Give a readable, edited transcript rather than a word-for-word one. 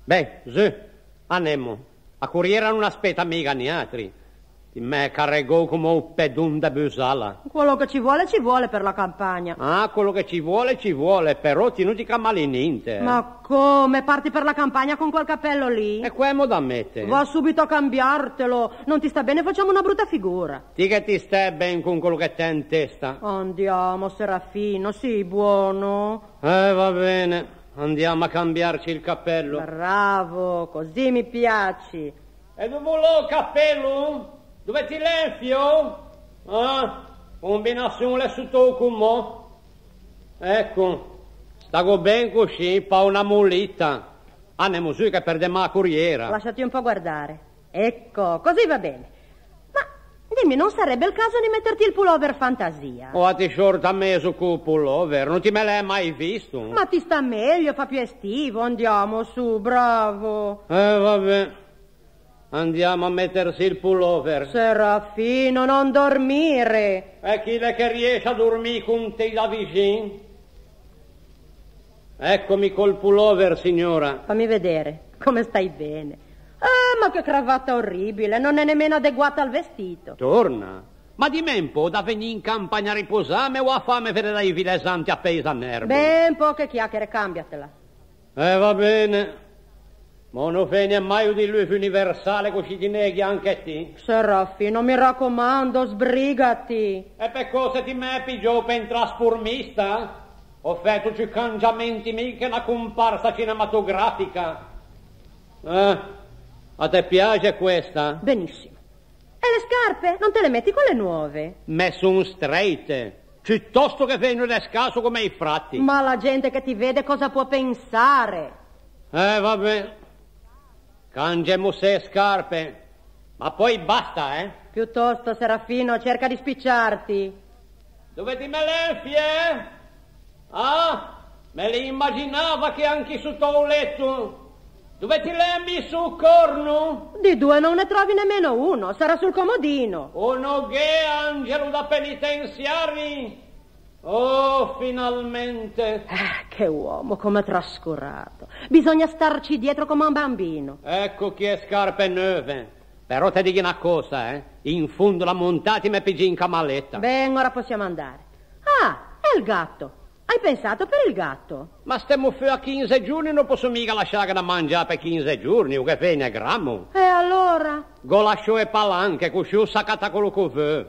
Beh, su, andiamo. A corriere non aspetta mica gli altri. Ti me carregò come un pedun da busala. Quello che ci vuole per la campagna. Ah, quello che ci vuole, però ti non ti camali niente. Ma come? Parti per la campagna con quel cappello lì? E quello da mettere. Va subito a cambiartelo. Non ti sta bene, facciamo una brutta figura. Ti che ti stai ben con quello che t'è in testa. Andiamo, Serafino, sii buono. Va bene, andiamo a cambiarci il cappello. Bravo, così mi piaci. E dove lo cappello? Dove ti l'enfio? Ah, combinazione su tocco. Ecco, stago ben così, pa una mulita. Andiamo su che perdiamo la corriera. Lasciati un po' guardare. Ecco, così va bene. Ma dimmi, non sarebbe il caso di metterti il pullover fantasia? Oh, ti short a me su col pullover, non ti me l'hai mai visto? Ma ti sta meglio, fa più estivo, andiamo su, bravo. Vabbè. Andiamo a mettersi il pullover. Serafino, non dormire. E chi è che riesce a dormire con te da vicino? Eccomi col pullover, signora. Fammi vedere, come stai bene. Ma che cravatta orribile, non è nemmeno adeguata al vestito. Torna. Ma di me un po' da venire in campagna a riposarmi o a farmi vedere i vilesanti appesi a nervi? Ben poche chiacchiere, cambiatela. Va bene. Ma non fai mai di lui universale così ti neghi anche te? Serafino, mi raccomando, sbrigati. E per cosa ti metti giù per un trasformista? Ho fatto più cambiamenti mica una comparsa cinematografica. A te piace questa? Benissimo. E le scarpe? Non te le metti quelle nuove? Messo un straight, piuttosto che vengono da scaso come i fratti. Ma la gente che ti vede cosa può pensare? Vabbè. Cangiamo se scarpe, ma poi basta, Piuttosto, Serafino, cerca di spicciarti. Dove ti me l'enfie? Ah, me li immaginava che anche sotto un letto. Dove ti l'hai messo il corno? Di due non ne trovi nemmeno uno, sarà sul comodino. Uno che angelo da penitenziari? Oh, finalmente. Che uomo, come trascurato. Bisogna starci dietro come un bambino. Ecco chi è scarpe nuove. Però ti dico una cosa, in fondo la montati mi pigi in camaletta. Ben, ora possiamo andare. Ah, è il gatto. Hai pensato per il gatto? Ma stiamo a 15 giorni, non posso mica lasciare da mangiare per 15 giorni, o che fai, ne grammo. E allora? Go lascio e palanche, così ho saccata quello che vuoi.